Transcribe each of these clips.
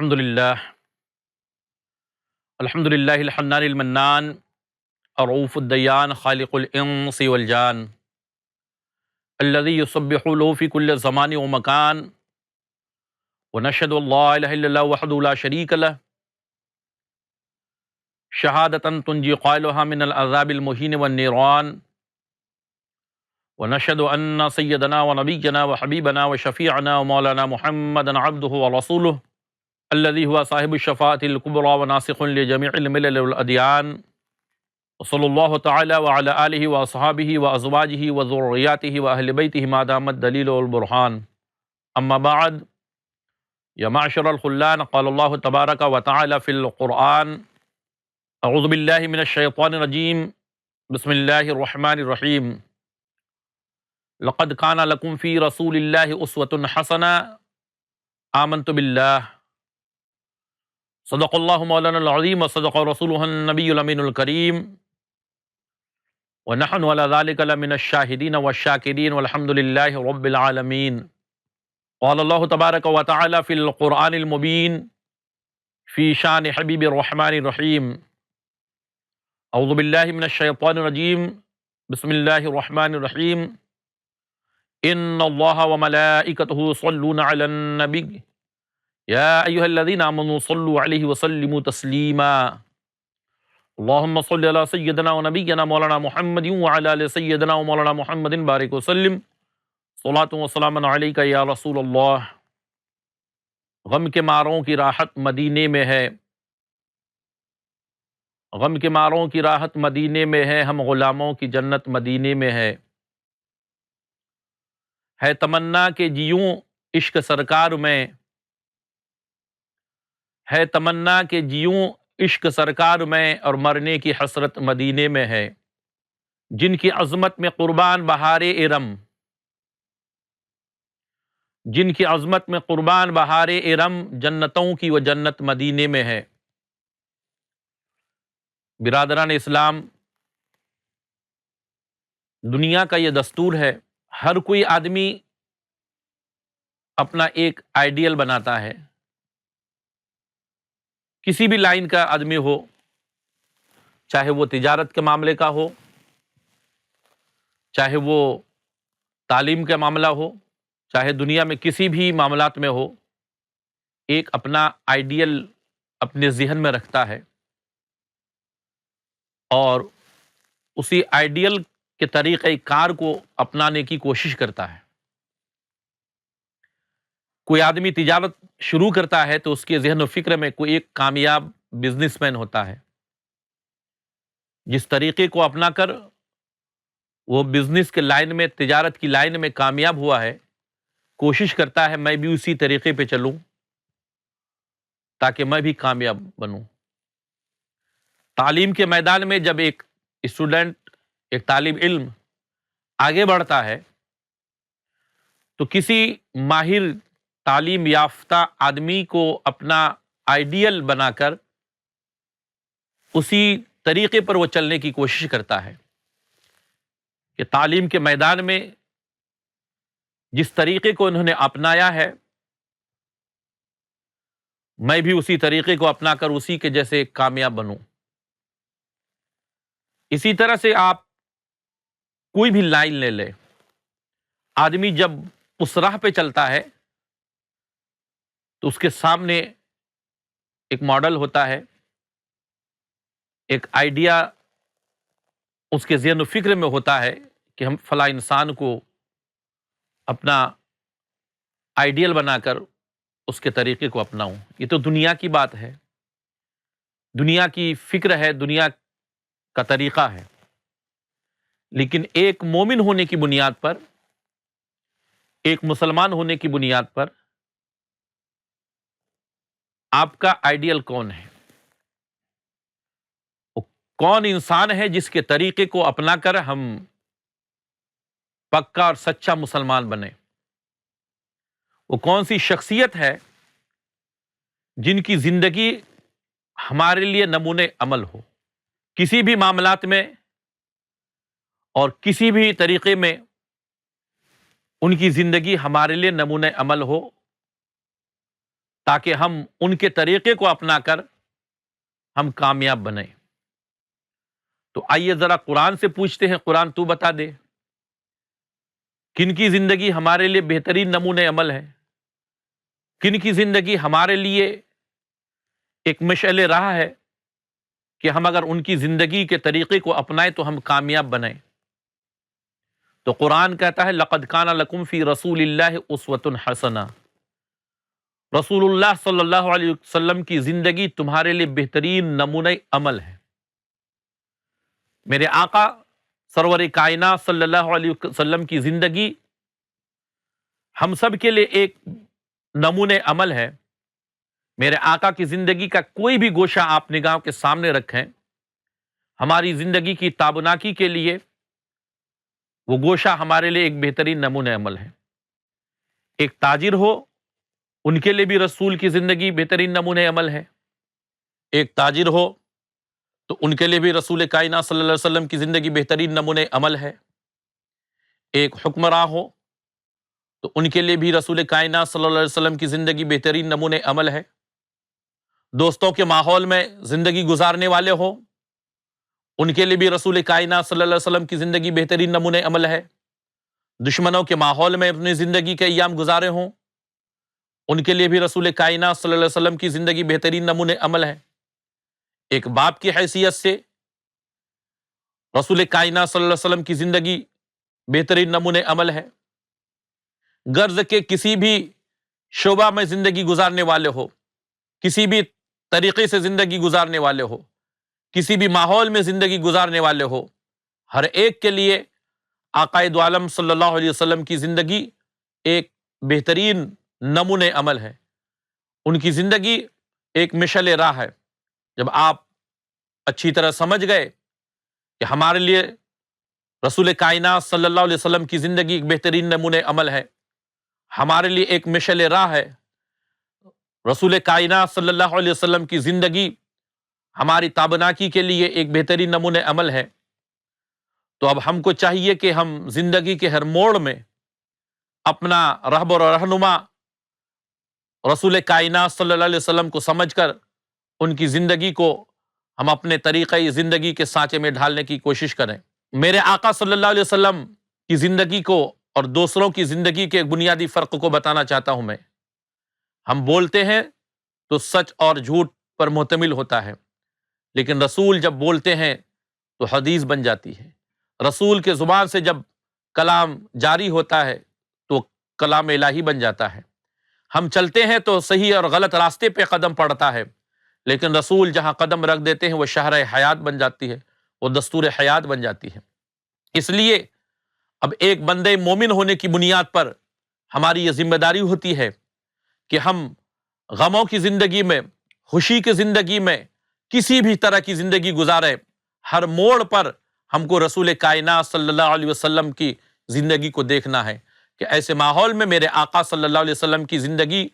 الحمد للہ الحنان المنان الرؤوف الدیان خالق الانس والجان الذي يسبح له في كل زمان ومكان ونشهد ان لا اله الا الله وحده لا شريك له شهادة تنجي قائلها من العذاب المهين والنيران ونشهد ان سيدنا ونبينا وحبيبنا وشفيعنا ومولانا محمدا عبده ورسوله الذي هو صاحب الشفاعة الكبرى وناسخ لجميع الملل والأديان وصلى الله تعالى وعلى آله وأصحابه وأزواجه وذرياته وأهل بيته ما دام الدليل والبرهان أما بعد يا معشر الخلان قال الله تبارك وتعالى في القرآن أعوذ بالله من الشيطان الرجيم بسم الله الرحمن الرحيم لقد كان لكم في رسول الله أسوة حسنة آمنت بالله صدق اللہ مولانا العظیم وصدق رسولہ النبی الامین الکریم ونحن على ذلك لمن الشاہدین والشاکرین والحمد للہ رب العالمین قال اللہ تبارک وتعالی فی القرآن المبین فی شان حبیب الرحمن الرحیم اعوذ باللہ من الشیطان الرجیم بسم اللہ الرحمن الرحیم ان اللہ وملائکتہ یصلون علی النبی یا ایہا الذین آمنوا صلوا علیہ وسلموا تسلیما اللہم صل علی سیدنا و نبینا مولانا محمد وعلی آل سیدنا و مولانا محمد بارک وسلم صلاۃ و سلام علیک یا رسول اللہ۔ غم کے ماروں کی راحت مدینے میں ہے، غم کے ماروں کی راحت مدینے میں ہے، ہم غلاموں کی جنت مدینے میں ہے تمنا کہ جیوں عشق سرکار میں، ہے تمنا کہ جیوں عشق سرکار میں، اور مرنے کی حسرت مدینے میں ہے۔ جن کی عظمت میں قربان بہار ارم، جن کی عظمت میں قربان بہار ارم، جنتوں کی وہ جنت مدینے میں ہے۔ برادران اسلام، دنیا کا یہ دستور ہے، ہر کوئی آدمی اپنا ایک آئیڈیل بناتا ہے۔ کسی بھی لائن کا آدمی ہو، چاہے وہ تجارت کے معاملے کا ہو، چاہے وہ تعلیم کا معاملہ ہو، چاہے دنیا میں کسی بھی معاملات میں ہو، ایک اپنا آئیڈیل اپنے ذہن میں رکھتا ہے اور اسی آئیڈیل کے طریقہ کار کو اپنانے کی کوشش کرتا ہے۔ کوئی آدمی تجارت شروع کرتا ہے تو اس کے ذہن و فکر میں کوئی ایک کامیاب بزنس مین ہوتا ہے، جس طریقے کو اپنا کر وہ بزنس کے لائن میں، تجارت کی لائن میں کامیاب ہوا ہے، کوشش کرتا ہے میں بھی اسی طریقے پہ چلوں تاکہ میں بھی کامیاب بنوں۔ تعلیم کے میدان میں جب ایک اسٹوڈنٹ، ایک طالب علم آگے بڑھتا ہے تو کسی ماہر تعلیم یافتہ آدمی کو اپنا آئیڈیل بنا کر اسی طریقے پر وہ چلنے کی کوشش کرتا ہے کہ تعلیم کے میدان میں جس طریقے کو انہوں نے اپنایا ہے، میں بھی اسی طریقے کو اپنا کر اسی کے جیسے کامیاب بنوں۔ اسی طرح سے آپ کوئی بھی لائن لے لے، آدمی جب اس راہ پہ چلتا ہے تو اس کے سامنے ایک ماڈل ہوتا ہے، ایک آئیڈیا اس کے ذہن و فکر میں ہوتا ہے کہ ہم فلاں انسان کو اپنا آئیڈیل بنا کر اس کے طریقے کو اپناؤں۔ یہ تو دنیا کی بات ہے، دنیا کی فکر ہے، دنیا کا طریقہ ہے، لیکن ایک مومن ہونے کی بنیاد پر، ایک مسلمان ہونے کی بنیاد پر آپ کا آئیڈیل کون ہے؟ وہ کون انسان ہے جس کے طریقے کو اپنا کر ہم پکا اور سچا مسلمان بنے؟ وہ کون سی شخصیت ہے جن کی زندگی ہمارے لیے نمونے عمل ہو، کسی بھی معاملات میں اور کسی بھی طریقے میں ان کی زندگی ہمارے لیے نمونہ عمل ہو، تاکہ ہم ان کے طریقے کو اپنا کر ہم کامیاب بنیں۔ تو آئیے ذرا قرآن سے پوچھتے ہیں، قرآن تو بتا دے کن کی زندگی ہمارے لیے بہترین نمونہ عمل ہے، کن کی زندگی ہمارے لیے ایک مشعل راہ ہے کہ ہم اگر ان کی زندگی کے طریقے کو اپنائیں تو ہم کامیاب بنیں۔ تو قرآن کہتا ہے لقد کان لکم فی رسول اللہ اسوۃ حسنہ، رسول اللہ صلی اللہ علیہ وسلم کی زندگی تمہارے لیے بہترین نمونہ عمل ہے۔ میرے آقا سرور کائنات صلی اللہ علیہ وسلم کی زندگی ہم سب کے لیے ایک نمونہ عمل ہے۔ میرے آقا کی زندگی کا کوئی بھی گوشہ آپ نگاہوں کے سامنے رکھیں، ہماری زندگی کی تابناکی کے لیے وہ گوشہ ہمارے لیے ایک بہترین نمونہ عمل ہے۔ ایک تاجر ہو، ان کے لیے بھی رسول کی زندگی بہترین نمونہ عمل ہے۔ ایک تاجر ہو تو ان کے لیے بھی رسول کائنات صلی اللہ علیہ وسلم کی زندگی بہترین نمونہ عمل ہے۔ ایک حکمراں ہو تو ان کے لیے بھی رسول کائنات صلی اللہ علیہ وسلم کی زندگی بہترین نمونہ عمل ہے۔ دوستوں کے ماحول میں زندگی گزارنے والے ہو، ان کے لیے بھی رسول کائنات صلی اللہ علیہ وسلم کی زندگی بہترین نمونہ عمل ہے۔ دشمنوں کے ماحول میں اپنی زندگی کے ایام گزارے ہوں، ان کے لیے بھی رسول کائنات صلی اللہ علیہ وسلم کی زندگی بہترین نمونہ عمل ہے۔ ایک باپ کی حیثیت سے رسول کائنات صلی اللہ علیہ وسلم کی زندگی بہترین نمونہ عمل ہے۔ غرض کے کسی بھی شعبہ میں زندگی گزارنے والے ہو، کسی بھی طریقے سے زندگی گزارنے والے ہو، کسی بھی ماحول میں زندگی گزارنے والے ہو، ہر ایک کے لیے آقائے دو عالم صلی اللہ علیہ وسلم کی زندگی ایک بہترین نمونہ عمل ہے۔ ان کی زندگی ایک مشعل راہ ہے۔ جب آپ اچھی طرح سمجھ گئے کہ ہمارے لیے رسول کائنات صلی اللہ علیہ وسلم کی زندگی ایک بہترین نمونہ عمل ہے، ہمارے لیے ایک مشعل راہ ہے، رسول کائنات صلی اللہ علیہ وسلم کی زندگی ہماری تابناکی کے لیے ایک بہترین نمونہ عمل ہے، تو اب ہم کو چاہیے کہ ہم زندگی کے ہر موڑ میں اپنا رہبر و رہنما رسول کائنات صلی اللہ علیہ وسلم کو سمجھ کر ان کی زندگی کو ہم اپنے طریقۂ زندگی کے سانچے میں ڈھالنے کی کوشش کریں۔ میرے آقا صلی اللہ علیہ وسلم کی زندگی کو اور دوسروں کی زندگی کے ایک بنیادی فرق کو بتانا چاہتا ہوں میں۔ ہم بولتے ہیں تو سچ اور جھوٹ پر محتمل ہوتا ہے، لیکن رسول جب بولتے ہیں تو حدیث بن جاتی ہے۔ رسول کے زبان سے جب کلام جاری ہوتا ہے تو کلام الہی بن جاتا ہے۔ ہم چلتے ہیں تو صحیح اور غلط راستے پہ قدم پڑتا ہے، لیکن رسول جہاں قدم رکھ دیتے ہیں وہ شہر حیات بن جاتی ہے، وہ دستور حیات بن جاتی ہے۔ اس لیے اب ایک بندے مومن ہونے کی بنیاد پر ہماری یہ ذمہ داری ہوتی ہے کہ ہم غموں کی زندگی میں، خوشی کی زندگی میں، کسی بھی طرح کی زندگی گزارے، ہر موڑ پر ہم کو رسول کائنات صلی اللہ علیہ وسلم کی زندگی کو دیکھنا ہے کہ ایسے ماحول میں میرے آقا صلی اللہ علیہ وسلم کی زندگی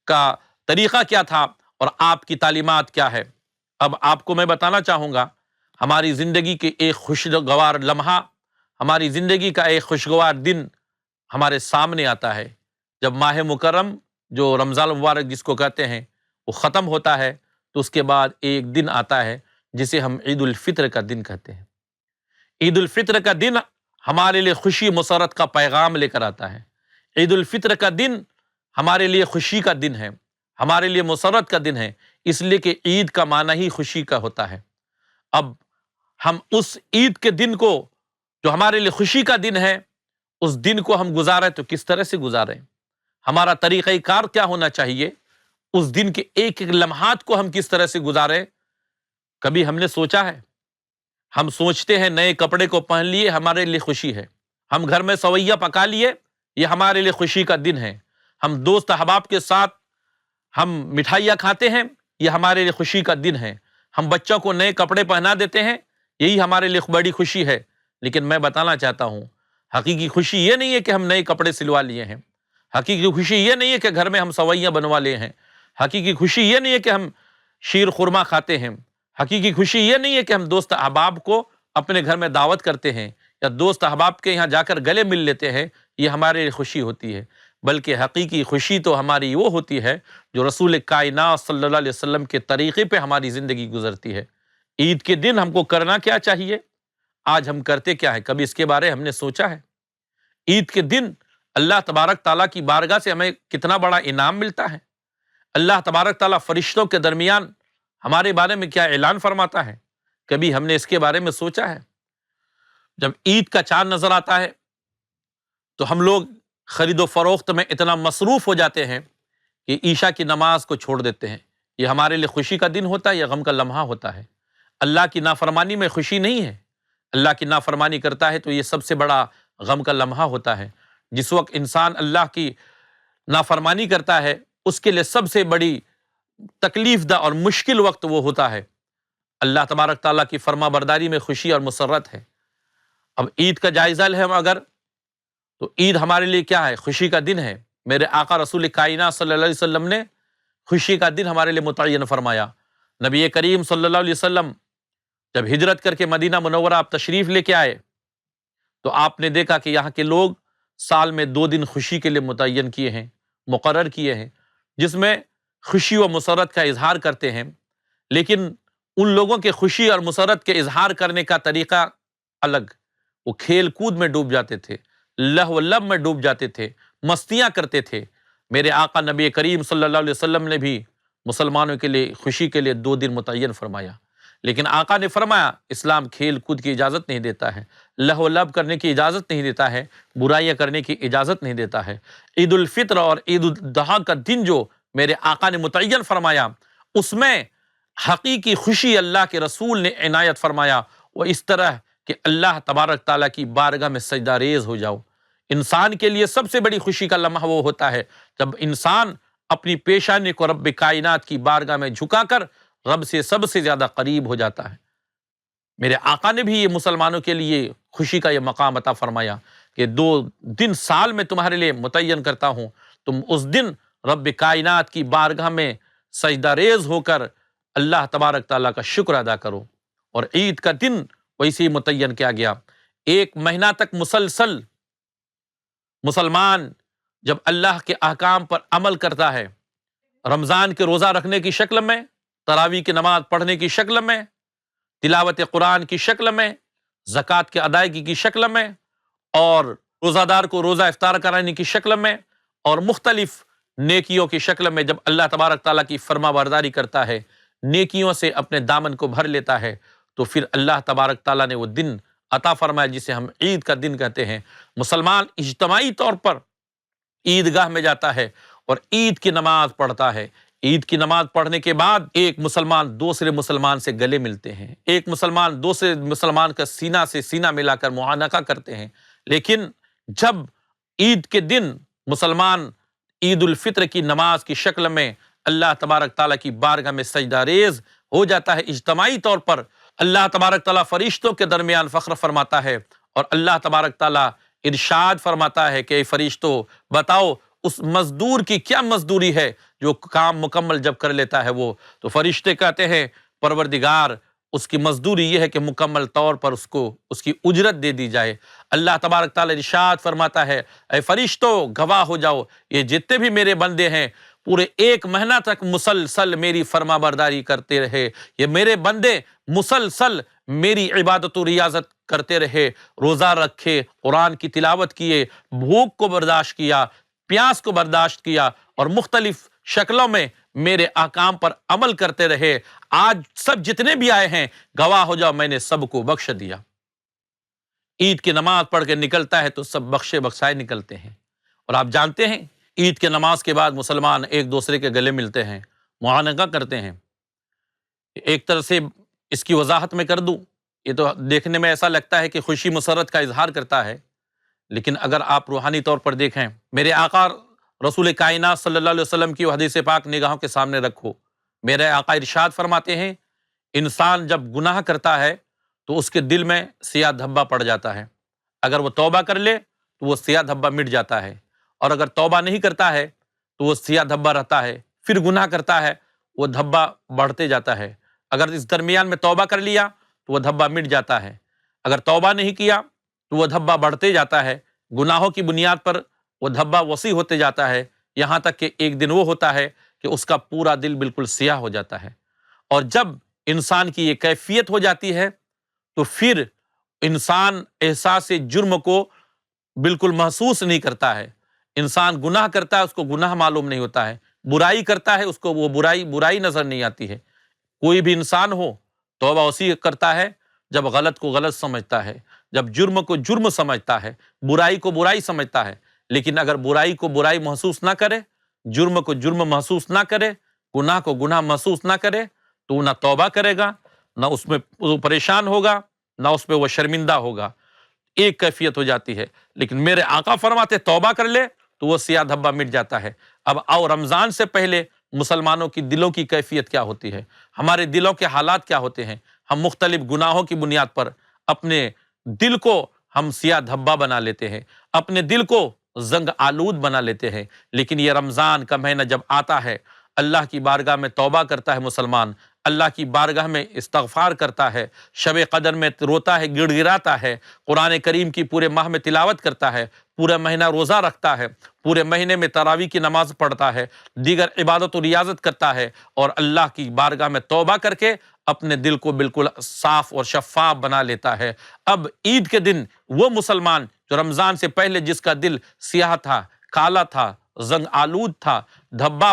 کا طریقہ کیا تھا اور آپ کی تعلیمات کیا ہے۔ اب آپ کو میں بتانا چاہوں گا، ہماری زندگی کے ایک خوشگوار لمحہ، ہماری زندگی کا ایک خوشگوار دن ہمارے سامنے آتا ہے جب ماہ مکرم جو رمضان المبارک جس کو کہتے ہیں وہ ختم ہوتا ہے، تو اس کے بعد ایک دن آتا ہے جسے ہم عید الفطر کا دن کہتے ہیں۔ عید الفطر کا دن ہمارے لیے خوشی مسرت کا پیغام لے کر آتا ہے۔ عید الفطر کا دن ہمارے لیے خوشی کا دن ہے، ہمارے لیے مسرت کا دن ہے، اس لیے کہ عید کا معنی ہی خوشی کا ہوتا ہے۔ اب ہم اس عید کے دن کو جو ہمارے لیے خوشی کا دن ہے، اس دن کو ہم گزاریں تو کس طرح سے گزاریں؟ ہمارا طریقہ کار کیا ہونا چاہیے؟ اس دن کے ایک ایک لمحات کو ہم کس طرح سے گزاریں؟ کبھی ہم نے سوچا ہے؟ ہم سوچتے ہیں نئے کپڑے کو پہن لیے ہمارے لیے خوشی ہے، ہم گھر میں سویاں پکا لیے یہ ہمارے لیے خوشی کا دن ہے، ہم دوست احباب کے ساتھ ہم مٹھائیاں کھاتے ہیں یہ ہمارے لیے خوشی کا دن ہے، ہم بچوں کو نئے کپڑے پہنا دیتے ہیں یہی ہمارے لیے بڑی خوشی ہے۔ لیکن میں بتانا چاہتا ہوں حقیقی خوشی یہ نہیں ہے کہ ہم نئے کپڑے سلوا لیے ہیں، حقیقی خوشی یہ نہیں ہے کہ گھر میں ہم سویاں بنوا لیے ہیں، حقیقی خوشی یہ نہیں ہے کہ ہم شیر خورما کھاتے ہیں، حقیقی خوشی یہ نہیں ہے کہ ہم دوست احباب کو اپنے گھر میں دعوت کرتے ہیں یا دوست احباب کے یہاں جا کر گلے مل لیتے ہیں، یہ ہمارے لیے خوشی ہوتی ہے۔ بلکہ حقیقی خوشی تو ہماری وہ ہوتی ہے جو رسول کائنات صلی اللہ علیہ وسلم کے طریقے پہ ہماری زندگی گزرتی ہے۔ عید کے دن ہم کو کرنا کیا چاہیے؟ آج ہم کرتے کیا ہے؟ کبھی اس کے بارے ہم نے سوچا ہے؟ عید کے دن اللہ تبارک تعالیٰ کی بارگاہ سے ہمیں کتنا بڑا انعام ملتا ہے۔ اللہ تبارک تعالیٰ فرشتوں کے درمیان ہمارے بارے میں کیا اعلان فرماتا ہے؟ کبھی ہم نے اس کے بارے میں سوچا ہے؟ جب عید کا چاند نظر آتا ہے تو ہم لوگ خرید و فروخت میں اتنا مصروف ہو جاتے ہیں کہ عشاء کی نماز کو چھوڑ دیتے ہیں۔ یہ ہمارے لیے خوشی کا دن ہوتا ہے یا غم کا لمحہ ہوتا ہے؟ اللہ کی نافرمانی میں خوشی نہیں ہے۔ اللہ کی نافرمانی کرتا ہے تو یہ سب سے بڑا غم کا لمحہ ہوتا ہے۔ جس وقت انسان اللہ کی نافرمانی کرتا ہے اس کے لیے سب سے بڑی تکلیف دہ اور مشکل وقت وہ ہوتا ہے۔ اللہ تبارک تعالیٰ کی فرما برداری میں خوشی اور مسرت ہے۔ اب عید کا جائزہ لیں ہم اگر، تو عید ہمارے لیے کیا ہے؟ خوشی کا دن ہے۔ میرے آقا رسول کائنات صلی اللہ علیہ وسلم نے خوشی کا دن ہمارے لیے متعین فرمایا۔ نبی کریم صلی اللہ علیہ وسلم جب ہجرت کر کے مدینہ منورہ آپ تشریف لے کے آئے تو آپ نے دیکھا کہ یہاں کے لوگ سال میں 2 دن خوشی کے لیے متعین کیے ہیں، مقرر کیے ہیں، جس میں خوشی و مسرت کا اظہار کرتے ہیں۔ لیکن ان لوگوں کے خوشی اور مسرت کے اظہار کرنے کا طریقہ الگ، وہ کھیل کود میں ڈوب جاتے تھے، لہو و لب میں ڈوب جاتے تھے، مستیاں کرتے تھے۔ میرے آقا نبی کریم صلی اللہ علیہ وسلم نے بھی مسلمانوں کے لیے خوشی کے لیے 2 دن متعین فرمایا، لیکن آقا نے فرمایا اسلام کھیل کود کی اجازت نہیں دیتا ہے، لہو و لب کرنے کی اجازت نہیں دیتا ہے، برائیاں کرنے کی اجازت نہیں دیتا ہے۔ عید الفطر اور عید الاضحیٰ کا دن جو میرے آقا نے متعین فرمایا، اس میں حقیقی خوشی اللہ کے رسول نے عنایت فرمایا، وہ اس طرح کہ اللہ تبارک تعالیٰ کی بارگاہ میں سجدہ ریز ہو جاؤ۔ انسان کے لیے سب سے بڑی خوشی کا لمحہ وہ ہوتا ہے جب انسان اپنی پیشانی کو رب کائنات کی بارگاہ میں جھکا کر رب سے سب سے زیادہ قریب ہو جاتا ہے۔ میرے آقا نے بھی یہ مسلمانوں کے لیے خوشی کا یہ مقام عطا فرمایا کہ 2 دن سال میں تمہارے لیے متعین کرتا ہوں، تم اس دن رب کائنات کی بارگاہ میں سجدہ ریز ہو کر اللہ تبارک تعالیٰ کا شکر ادا کرو۔ اور عید کا دن ویسے ہی متعین کیا گیا۔ 1 مہینہ تک مسلسل مسلمان جب اللہ کے احکام پر عمل کرتا ہے، رمضان کے روزہ رکھنے کی شکل میں، تراویح کی نماز پڑھنے کی شکل میں، تلاوت قرآن کی شکل میں، زکوٰۃ کی ادائیگی کی شکل میں، اور روزہ دار کو روزہ افطار کرانے کی شکل میں، اور مختلف نیکیوں کی شکل میں جب اللہ تبارک تعالیٰ کی فرما برداری کرتا ہے، نیکیوں سے اپنے دامن کو بھر لیتا ہے، تو پھر اللہ تبارک تعالیٰ نے وہ دن عطا فرمایا جسے ہم عید کا دن کہتے ہیں۔ مسلمان اجتماعی طور پر عیدگاہ میں جاتا ہے اور عید کی نماز پڑھتا ہے۔ عید کی نماز پڑھنے کے بعد ایک مسلمان دوسرے مسلمان سے گلے ملتے ہیں، ایک مسلمان دوسرے مسلمان کا سینہ سے سینہ ملا کر معانقہ کرتے ہیں۔ لیکن جب عید کے دن مسلمان عید الفطر کی نماز کی شکل میں اللہ تبارک تعالیٰ کی بارگاہ میں سجدہ ریز ہو جاتا ہے اجتماعی طور پر، اللہ تبارک تعالیٰ فرشتوں کے درمیان فخر فرماتا ہے، اور اللہ تبارک تعالیٰ ارشاد فرماتا ہے کہ اے فرشتوں بتاؤ اس مزدور کی کیا مزدوری ہے جو کام مکمل جب کر لیتا ہے وہ، تو فرشتے کہتے ہیں پروردگار اس کی مزدوری یہ ہے کہ مکمل طور پر اس کو اس کی اجرت دے دی جائے۔ اللہ تبارک تعالیٰ ارشاد فرماتا ہے اے فرشتوں گواہ ہو جاؤ، یہ جتنے بھی میرے بندے ہیں پورے 1 مہینہ تک مسلسل میری فرما برداری کرتے رہے، یہ میرے بندے مسلسل میری عبادت و ریاضت کرتے رہے، روزہ رکھے، قرآن کی تلاوت کیے، بھوک کو برداشت کیا، پیاس کو برداشت کیا، اور مختلف شکلوں میں میرے احکام پر عمل کرتے رہے۔ آج سب جتنے بھی آئے ہیں گواہ ہو جاؤ میں نے سب کو بخش دیا۔ عید کی نماز پڑھ کے نکلتا ہے تو سب بخشے بخشائے نکلتے ہیں۔ اور آپ جانتے ہیں عید کے نماز کے بعد مسلمان ایک دوسرے کے گلے ملتے ہیں، معانقہ کرتے ہیں۔ ایک طرح سے اس کی وضاحت میں کر دوں، یہ تو دیکھنے میں ایسا لگتا ہے کہ خوشی مسرت کا اظہار کرتا ہے، لیکن اگر آپ روحانی طور پر دیکھیں، میرے آقا رسول کائنات صلی اللہ علیہ وسلم کی وہ حدیث پاک نگاہوں کے سامنے رکھو۔ میرے آقا ارشاد فرماتے ہیں انسان جب گناہ کرتا ہے تو اس کے دل میں سیاہ دھبا پڑ جاتا ہے، اگر وہ توبہ کر لے تو وہ سیاہ دھبا مٹ جاتا ہے، اور اگر توبہ نہیں کرتا ہے تو وہ سیاہ دھبا رہتا ہے، پھر گناہ کرتا ہے وہ دھبا بڑھتے جاتا ہے۔ اگر اس درمیان میں توبہ کر لیا تو وہ دھبا مٹ جاتا ہے، اگر توبہ نہیں کیا تو وہ دھبا بڑھتے جاتا ہے۔ گناہوں کی بنیاد پر وہ دھبا وسیع ہوتے جاتا ہے، یہاں تک کہ ایک دن وہ ہوتا ہے کہ اس کا پورا دل بالکل سیاہ ہو جاتا ہے۔ اور جب انسان کی یہ کیفیت ہو جاتی ہے تو پھر انسان احساس جرم کو بالکل محسوس نہیں کرتا ہے۔ انسان گناہ کرتا ہے، اس کو گناہ معلوم نہیں ہوتا ہے، برائی کرتا ہے، اس کو وہ برائی نظر نہیں آتی ہے۔ کوئی بھی انسان ہو توبہ اسی کرتا ہے جب غلط کو غلط سمجھتا ہے، جب جرم کو جرم سمجھتا ہے، برائی کو برائی سمجھتا ہے۔ لیکن اگر برائی کو برائی محسوس نہ کرے، جرم کو جرم محسوس نہ کرے، گناہ کو گناہ محسوس نہ کرے، تو نہ توبہ کرے گا، نہ اس میں وہ پریشان ہوگا، نہ اس پہ وہ شرمندہ ہوگا۔ ایک کیفیت ہو جاتی ہے۔ لیکن میرے آقا فرماتے توبہ کر لے تو وہ سیاہ دھبا مٹ جاتا ہے۔ اب آؤ رمضان سے پہلے مسلمانوں کی دلوں کی کیفیت کیا ہوتی ہے، ہمارے دلوں کے حالات کیا ہوتے ہیں۔ ہم مختلف گناہوں کی بنیاد پر اپنے دل کو ہم سیاہ دھبا بنا لیتے ہیں، اپنے دل کو زنگ آلود بنا لیتے ہیں۔ لیکن یہ رمضان کا مہینہ جب آتا ہے، اللہ کی بارگاہ میں توبہ کرتا ہے مسلمان، اللہ کی بارگاہ میں استغفار کرتا ہے، شب قدر میں روتا ہے، گڑ گڑاتا ہے، قرآن کریم کی پورے ماہ میں تلاوت کرتا ہے، پورا مہینہ روزہ رکھتا ہے، پورے مہینے میں تراویح کی نماز پڑھتا ہے، دیگر عبادت و ریاضت کرتا ہے، اور اللہ کی بارگاہ میں توبہ کر کے اپنے دل کو بالکل صاف اور شفاف بنا لیتا ہے۔ اب عید کے دن وہ مسلمان جو رمضان سے پہلے جس کا دل سیاہ تھا، کالا تھا، زنگ آلود تھا، دھبا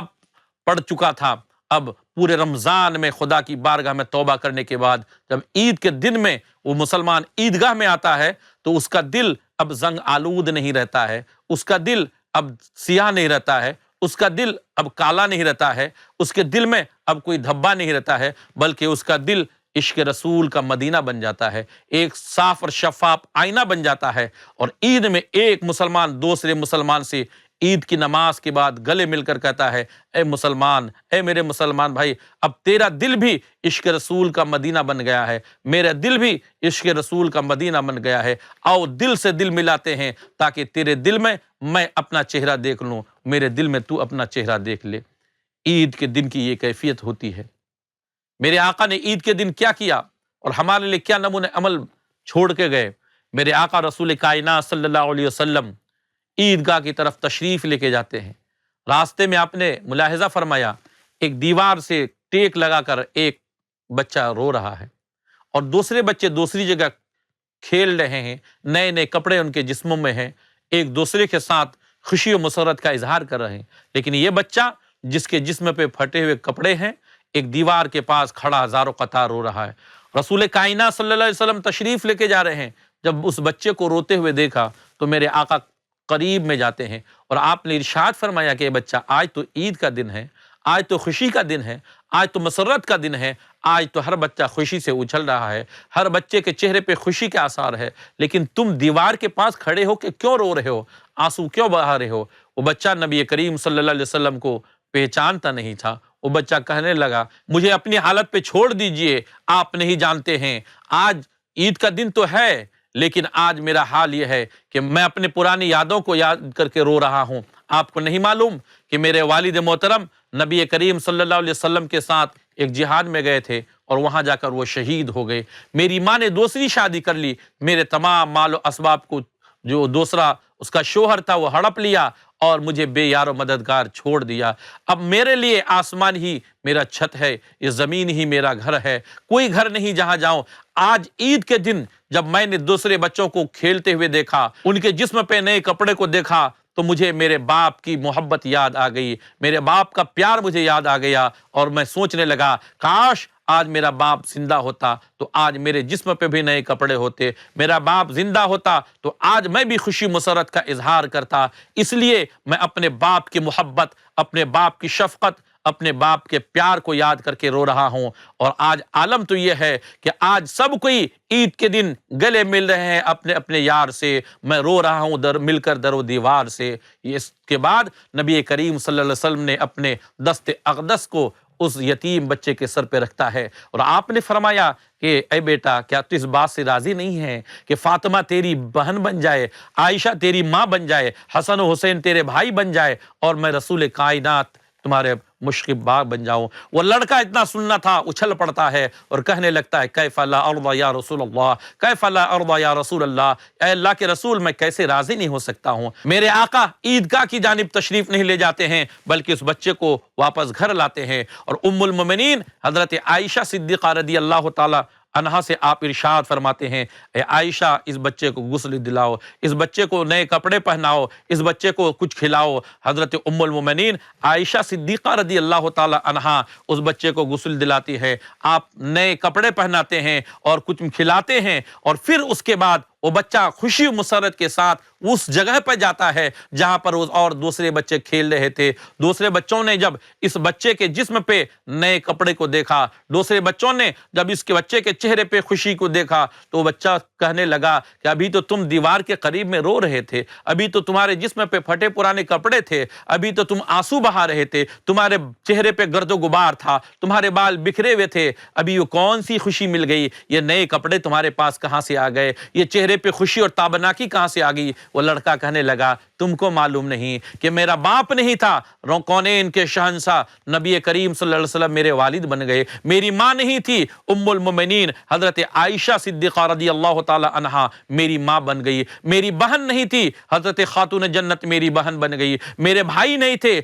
پڑ چکا تھا، اب پورے رمضان میں خدا کی بارگاہ میں توبہ کرنے کے بعد جب عید کے دن میں وہ مسلمان عیدگاہ میں آتا ہے تو اس کا دل اب زنگ آلود نہیں رہتا ہے، اس کا دل اب سیاہ نہیں رہتا ہے، اس کا دل اب کالا نہیں رہتا ہے، اس کے دل میں اب کوئی دھبا نہیں رہتا ہے، بلکہ اس کا دل عشق رسول کا مدینہ بن جاتا ہے، ایک صاف اور شفاف آئینہ بن جاتا ہے۔ اور عید میں ایک مسلمان دوسرے مسلمان سے عید کی نماز کے بعد گلے مل کر کہتا ہے، اے مسلمان، اے میرے مسلمان بھائی، اب تیرا دل بھی عشق رسول کا مدینہ بن گیا ہے، میرا دل بھی عشق رسول کا مدینہ بن گیا ہے، آؤ دل سے دل ملاتے ہیں تاکہ تیرے دل میں میں اپنا چہرہ دیکھ لوں، میرے دل میں تو اپنا چہرہ دیکھ لے۔ عید کے دن کی یہ کیفیت ہوتی ہے۔ میرے آقا نے عید کے دن کیا کیا اور ہمارے لیے کیا نمونے عمل چھوڑ کے گئے۔ میرے آقا رسول کائنات صلی اللہ علیہ وسلم عیدگاہ کی طرف تشریف لے کے جاتے ہیں، راستے میں آپ نے ملاحظہ فرمایا ایک دیوار سے ٹیک لگا کر ایک بچہ رو رہا ہے اور دوسرے بچے دوسری جگہ کھیل رہے ہیں، نئے نئے کپڑے ان کے جسموں میں ہیں، ایک دوسرے کے ساتھ خوشی و مسرت کا اظہار کر رہے ہیں۔ لیکن یہ بچہ جس کے جسم پہ پھٹے ہوئے کپڑے ہیں، ایک دیوار کے پاس کھڑا ہزاروں قطار رو رہا ہے۔ رسول کائنات صلی اللہ علیہ وسلم تشریف لے کے جا رہے ہیں، جب اس بچے کو روتے ہوئے دیکھا تو میرے آقا قریب میں جاتے ہیں اور آپ نے ارشاد فرمایا کہ اے بچہ، آج تو عید کا دن ہے، آج تو خوشی کا دن ہے، آج تو مسرت کا دن ہے، آج تو ہر بچہ خوشی سے اچھل رہا ہے، ہر بچے کے چہرے پہ خوشی کے آثار ہے، لیکن تم دیوار کے پاس کھڑے ہو کہ کیوں رو رہے ہو، آنسو کیوں بہا رہے ہو؟ وہ بچہ نبی کریم صلی اللہ علیہ وسلم کو پہچانتا نہیں تھا۔ وہ بچہ کہنے لگا، مجھے اپنی حالت پہ چھوڑ دیجئے، آپ نہیں جانتے ہیں، آج عید کا دن تو ہے لیکن آج میرا حال یہ ہے کہ میں اپنے پرانی یادوں کو یاد کر کے رو رہا ہوں۔ آپ کو نہیں معلوم کہ میرے والد محترم نبی کریم صلی اللہ علیہ وسلم کے ساتھ ایک جہاد میں گئے تھے اور وہاں جا کر وہ شہید ہو گئے۔ میری ماں نے دوسری شادی کر لی، میرے تمام مال و اسباب کو جو دوسرا اس کا شوہر تھا وہ ہڑپ لیا اور مجھے بے یار و مددگار چھوڑ دیا۔ اب میرے لیے آسمان ہی میرا چھت ہے، یہ زمین ہی میرا گھر ہے، کوئی گھر نہیں جہاں جاؤں۔ آج عید کے دن جب میں نے دوسرے بچوں کو کھیلتے ہوئے دیکھا، ان کے جسم پہ نئے کپڑے کو دیکھا تو مجھے میرے باپ کی محبت یاد آ گئی، میرے باپ کا پیار مجھے یاد آ گیا اور میں سوچنے لگا کاش آج میرا باپ زندہ ہوتا تو آج میرے جسم پہ بھی نئے کپڑے ہوتے، میرا باپ زندہ ہوتا تو آج میں بھی خوشی مسرت کا اظہار کرتا۔ اس لیے میں اپنے باپ کی محبت، اپنے باپ کی شفقت، اپنے باپ کے پیار کو یاد کر کے رو رہا ہوں۔ اور آج عالم تو یہ ہے کہ آج سب کوئی عید کے دن گلے مل رہے ہیں اپنے اپنے یار سے، میں رو رہا ہوں مل کر در و دیوار سے۔ اس کے بعد نبی کریم صلی اللہ علیہ وسلم نے اپنے دست اقدس کو اس یتیم بچے کے سر پہ رکھتا ہے اور آپ نے فرمایا کہ اے بیٹا، کیا تو اس بات سے راضی نہیں ہے کہ فاطمہ تیری بہن بن جائے، عائشہ تیری ماں بن جائے، حسن و حسین تیرے بھائی بن جائے اور میں رسول کائنات تمہارے مشرب باغ بن جاؤں۔ وہ لڑکا اتنا سننا تھا، اچھل پڑتا ہے اور کہنے لگتا ہے کیف لا ارضى یا رسول اللہ، کیف لا ارضى یا رسول اللہ، اے اللہ کے رسول میں کیسے راضی نہیں ہو سکتا ہوں۔ میرے آقا عیدگاہ کی جانب تشریف نہیں لے جاتے ہیں بلکہ اس بچے کو واپس گھر لاتے ہیں، اور ام المومنین حضرت عائشہ صدیقہ رضی اللہ تعالی عنہا سے آپ ارشاد فرماتے ہیں، اے عائشہ اس بچے کو غسل دلاؤ، اس بچے کو نئے کپڑے پہناؤ، اس بچے کو کچھ کھلاؤ۔ حضرت ام المومنین عائشہ صدیقہ رضی اللہ تعالی عنہا اس بچے کو غسل دلاتی ہے، آپ نئے کپڑے پہناتے ہیں اور کچھ کھلاتے ہیں، اور پھر اس کے بعد وہ بچہ خوشی و مسرت کے ساتھ اس جگہ پہ جاتا ہے جہاں پر اور دوسرے بچے کھیل رہے تھے۔ دوسرے بچوں نے جب اس بچے کے جسم پہ نئے کپڑے کو دیکھا، دوسرے بچوں نے جب اس کے بچے کے چہرے پہ خوشی کو دیکھا، تو وہ بچہ کہنے لگا کہ ابھی تو تم دیوار کے قریب میں رو رہے تھے، ابھی تو تمہارے جسم پہ پھٹے پرانے کپڑے تھے، ابھی تو تم آنسو بہا رہے تھے، تمہارے چہرے پہ گرد و غبار تھا، تمہارے بال بکھرے ہوئے تھے، ابھی وہ کون سی خوشی مل گئی؟ یہ نئے کپڑے تمہارے پاس کہاں سے آ گئے؟ یہ چہرے پہ خوشی اور تابناکی کہاں سے آ گئی؟ وہ لڑکا کہنے لگا تم کو معلوم نہیں کہ میرا باپ نہیں تھا، کونین کے شہنشاہ نبی کریم صلی اللہ علیہ وسلم میرے والد بن گئے، میری ماں نہیں تھی ام المومنین حضرت عائشہ صدیقہ رضی اللہ تعالی عنہا میری ماں بن گئی، میری بہن نہیں تھی حضرت خاتون جنت میری بہن بن گئی، میرے بھائی نہیں تھے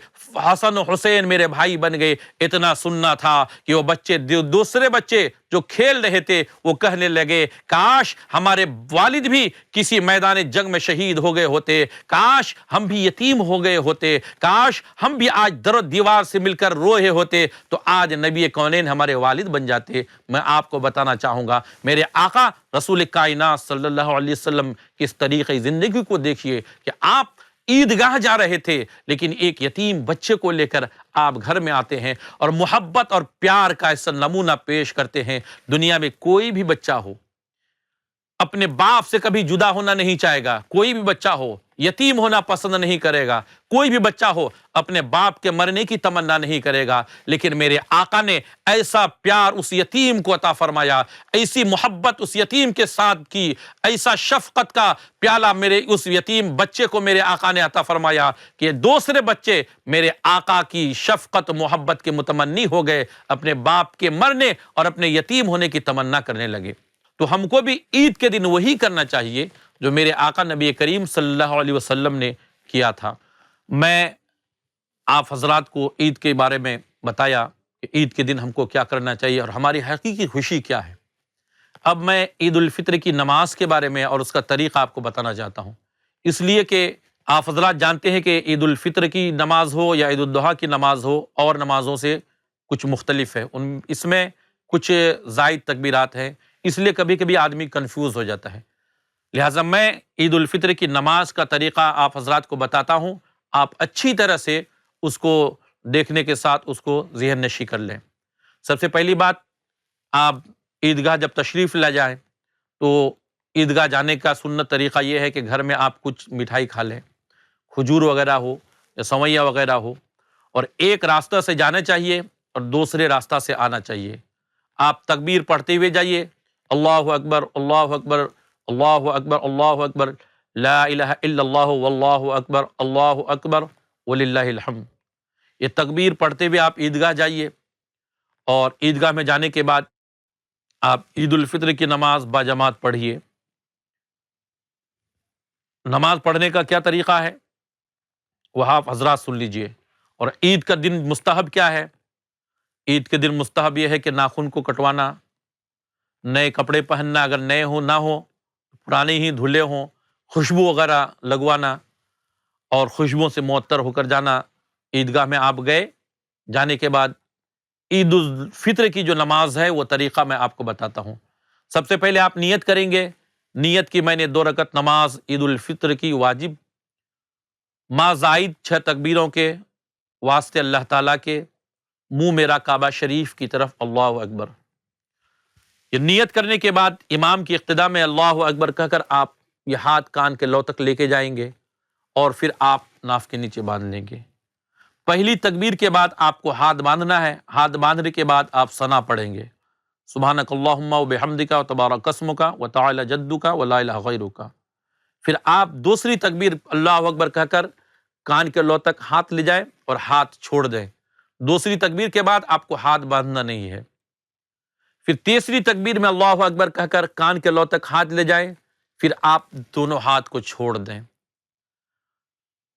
حسن و حسین میرے بھائی بن گئے۔ اتنا سننا تھا کہ وہ بچے دوسرے بچے جو کھیل رہے تھے وہ کہنے لگے کاش ہمارے والد بھی کسی میدان جنگ میں شہید ہو گئے ہوتے، کاش ہم بھی یتیم ہو گئے ہوتے، کاش ہم بھی آج در و دیوار سے مل کر روئے ہوتے تو آج نبی کونین ہمارے والد بن جاتے۔ میں آپ کو بتانا چاہوں گا میرے آقا رسول کائنات صلی اللہ علیہ وسلم کس طریقے زندگی کو دیکھیے کہ آپ عیدگاہ جا رہے تھے لیکن ایک یتیم بچے کو لے کر آپ گھر میں آتے ہیں اور محبت اور پیار کا ایسا نمونہ پیش کرتے ہیں۔ دنیا میں کوئی بھی بچہ ہو اپنے باپ سے کبھی جدا ہونا نہیں چاہے گا، کوئی بھی بچہ ہو یتیم ہونا پسند نہیں کرے گا، کوئی بھی بچہ ہو اپنے باپ کے مرنے کی تمنا نہیں کرے گا، لیکن میرے آقا نے ایسا پیار اس یتیم کو عطا فرمایا، ایسی محبت اس یتیم کے ساتھ کی، ایسا شفقت کا پیالہ میرے اس یتیم بچے کو میرے آقا نے عطا فرمایا کہ دوسرے بچے میرے آقا کی شفقت محبت کے متمنی ہو گئے، اپنے باپ کے مرنے اور اپنے یتیم ہونے کی تمنا کرنے لگے۔ تو ہم کو بھی عید کے دن وہی کرنا چاہیے جو میرے آقا نبی کریم صلی اللہ علیہ وسلم نے کیا تھا۔ میں آپ حضرات کو عید کے بارے میں بتایا کہ عید کے دن ہم کو کیا کرنا چاہیے اور ہماری حقیقی خوشی کیا ہے۔ اب میں عید الفطر کی نماز کے بارے میں اور اس کا طریقہ آپ کو بتانا چاہتا ہوں، اس لیے کہ آپ حضرات جانتے ہیں کہ عید الفطر کی نماز ہو یا عید الاضحیٰ کی نماز ہو اور نمازوں سے کچھ مختلف ہے، اس میں کچھ زائد تکبیرات ہیں، اس لیے کبھی کبھی آدمی کنفیوز ہو جاتا ہے۔ لہٰذا میں عید الفطر کی نماز کا طریقہ آپ حضرات کو بتاتا ہوں، آپ اچھی طرح سے اس کو دیکھنے کے ساتھ اس کو ذہن نشی کر لیں۔ سب سے پہلی بات، آپ عیدگاہ جب تشریف لے جائیں تو عیدگاہ جانے کا سنت طریقہ یہ ہے کہ گھر میں آپ کچھ مٹھائی کھا لیں، کھجور وغیرہ ہو یا سویاں وغیرہ ہو، اور ایک راستہ سے جانا چاہیے اور دوسرے راستہ سے آنا چاہیے۔ آپ تکبیر پڑھتے ہوئے جائیے، اللہ اکبر اللہ اکبر اللہ اکبر اللہ اکبر لا الہ الا اللہ واللہ اکبر اللہ اکبر وللہ الحمد۔ یہ تکبیر پڑھتے ہوئے آپ عیدگاہ جائیے، اور عیدگاہ میں جانے کے بعد آپ عید الفطر کی نماز باجماعت پڑھیے۔ نماز پڑھنے کا کیا طریقہ ہے وہ آپ حضرات سن لیجئے، اور عید کا دن مستحب کیا ہے۔ عید کے دن مستحب یہ ہے کہ ناخن کو کٹوانا، نئے کپڑے پہننا، اگر نئے ہوں نہ ہوں پرانے ہی دھلے ہوں، خوشبو وغیرہ لگوانا اور خوشبوؤں سے معطر ہو کر جانا۔ عیدگاہ میں آپ گئے، جانے کے بعد عید الفطر کی جو نماز ہے وہ طریقہ میں آپ کو بتاتا ہوں۔ سب سے پہلے آپ نیت کریں گے، نیت کی میں نے 2 رکعت نماز عید الفطر کی واجب ما زائد 6 تکبیروں کے واسطے اللہ تعالیٰ کے، منہ میرا کعبہ شریف کی طرف، اللہ اکبر۔ یہ نیت کرنے کے بعد امام کی اقتداء میں اللہ اکبر کہہ کر آپ یہ ہاتھ کان کے لو تک لے کے جائیں گے، اور پھر آپ ناف کے نیچے باندھ لیں گے۔ پہلی تکبیر کے بعد آپ کو ہاتھ باندھنا ہے، ہاتھ باندھنے کے بعد آپ ثنا پڑھیں گے، سبحانک اللہم و بحمدک و تبارک اسمک و تعالی جدک و لا الہ غیرک۔ پھر آپ دوسری تکبیر اللہ اکبر کہہ کر کان کے لو تک ہاتھ لے جائیں اور ہاتھ چھوڑ دیں، دوسری تکبیر کے بعد آپ کو ہاتھ باندھنا نہیں ہے۔ پھر تیسری تکبیر میں اللہ اکبر کہہ کر کان کے لو تک ہاتھ لے جائیں، پھر آپ دونوں ہاتھ کو چھوڑ دیں۔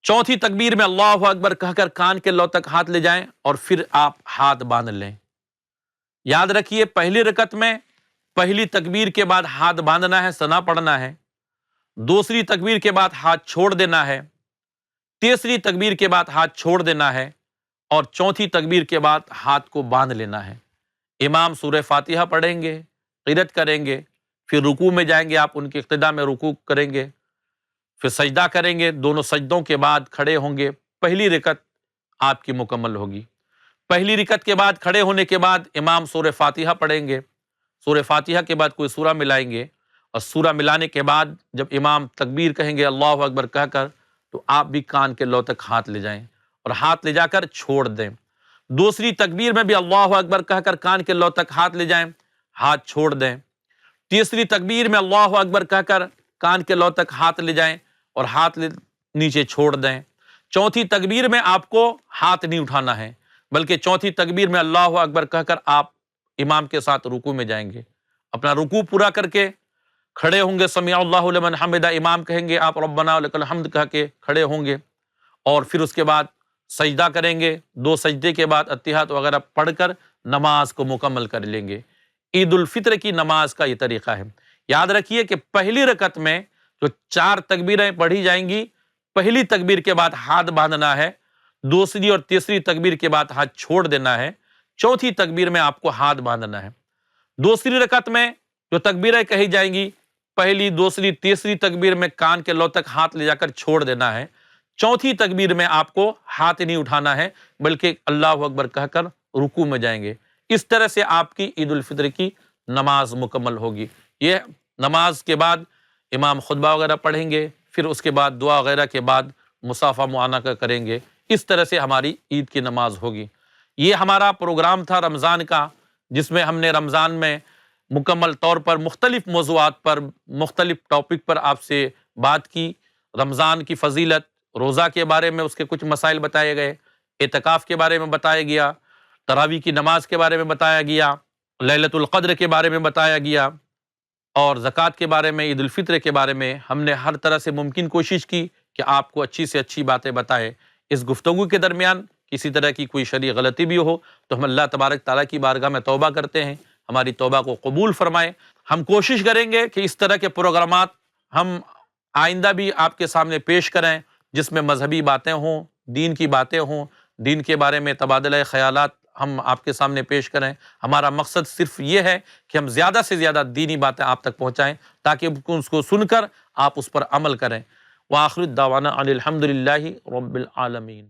چوتھی تکبیر میں اللہ اکبر کہہ کر کان کے لو تک ہاتھ لے جائیں اور پھر آپ ہاتھ باندھ لیں۔ یاد رکھیے پہلی رکعت میں پہلی تکبیر کے بعد ہاتھ باندھنا ہے، ثنا پڑھنا ہے، دوسری تکبیر کے بعد ہاتھ چھوڑ دینا ہے، تیسری تکبیر کے بعد ہاتھ چھوڑ دینا ہے، اور چوتھی تکبیر کے بعد ہاتھ کو باندھ لینا ہے۔ امام سورہ فاتحہ پڑھیں گے، قرات کریں گے، پھر رکوع میں جائیں گے، آپ ان کی اقتداء میں رکوع کریں گے، پھر سجدہ کریں گے، دونوں سجدوں کے بعد کھڑے ہوں گے، پہلی رکعت آپ کی مکمل ہوگی۔ پہلی رکعت کے بعد کھڑے ہونے کے بعد امام سورہ فاتحہ پڑھیں گے، سورہ فاتحہ کے بعد کوئی سورہ ملائیں گے، اور سورہ ملانے کے بعد جب امام تکبیر کہیں گے اللہ اکبر کہہ کر، تو آپ بھی کان کے لو تک ہاتھ لے جائیں اور ہاتھ لے جا کر چھوڑ دیں۔ دوسری تکبیر میں بھی اللہ اکبر کہہ کر کان کے لو تک ہاتھ لے جائیں، ہاتھ چھوڑ دیں۔ تیسری تکبیر میں اللہ اکبر کہہ کر کان کے لو تک ہاتھ لے جائیں اور ہاتھ نیچے چھوڑ دیں۔ چوتھی تکبیر میں آپ کو ہاتھ نہیں اٹھانا ہے، بلکہ چوتھی تکبیر میں اللہ اکبر کہہ کر آپ امام کے ساتھ رکوع میں جائیں گے، اپنا رکوع پورا کر کے کھڑے ہوں گے، سمیع اللہ لمن حمدہ امام کہیں گے، آپ ربنا ولک الحمد کہہ کے کھڑے ہوں گے، اور پھر اس کے بعد سجدہ کریں گے، دو سجدے کے بعد اتحیات وغیرہ پڑھ کر نماز کو مکمل کر لیں گے۔ عید الفطر کی نماز کا یہ طریقہ ہے۔ یاد رکھیے کہ پہلی رکعت میں جو 4 تکبیریں پڑھی جائیں گی، پہلی تکبیر کے بعد ہاتھ باندھنا ہے، دوسری اور تیسری تکبیر کے بعد ہاتھ چھوڑ دینا ہے، چوتھی تکبیر میں آپ کو ہاتھ باندھنا ہے۔ دوسری رکعت میں جو تکبیریں کہی جائیں گی، پہلی، دوسری، تیسری تکبیر میں کان کے لو تک ہاتھ لے جا کر چھوڑ دینا ہے، چوتھی تکبیر میں آپ کو ہاتھ نہیں اٹھانا ہے، بلکہ اللہ اکبر کہہ کر رکوع میں جائیں گے۔ اس طرح سے آپ کی عید الفطر کی نماز مکمل ہوگی۔ یہ نماز کے بعد امام خطبہ وغیرہ پڑھیں گے، پھر اس کے بعد دعا وغیرہ کے بعد مصافحہ معانقہ کریں گے۔ اس طرح سے ہماری عید کی نماز ہوگی۔ یہ ہمارا پروگرام تھا رمضان کا، جس میں ہم نے رمضان میں مکمل طور پر مختلف موضوعات پر، مختلف ٹاپک پر آپ سے بات کی۔ رمضان کی فضیلت، روزہ کے بارے میں اس کے کچھ مسائل بتائے گئے، اعتکاف کے بارے میں بتایا گیا، تراویح کی نماز کے بارے میں بتایا گیا، لیلۃ القدر کے بارے میں بتایا گیا، اور زکوٰۃ کے بارے میں، عید الفطر کے بارے میں ہم نے ہر طرح سے ممکن کوشش کی کہ آپ کو اچھی سے اچھی باتیں بتائیں۔ اس گفتگو کے درمیان کسی طرح کی کوئی شرعی غلطی بھی ہو تو ہم اللہ تبارک تعالیٰ کی بارگاہ میں توبہ کرتے ہیں، ہماری توبہ کو قبول فرمائے۔ ہم کوشش کریں گے کہ اس طرح کے پروگرامات ہم آئندہ بھی آپ کے سامنے پیش کریں، جس میں مذہبی باتیں ہوں، دین کی باتیں ہوں، دین کے بارے میں تبادلہ خیالات ہم آپ کے سامنے پیش کریں۔ ہمارا مقصد صرف یہ ہے کہ ہم زیادہ سے زیادہ دینی باتیں آپ تک پہنچائیں، تاکہ اس کو سن کر آپ اس پر عمل کریں۔ وآخر الدعوانا ان الحمد للہ رب العالمین۔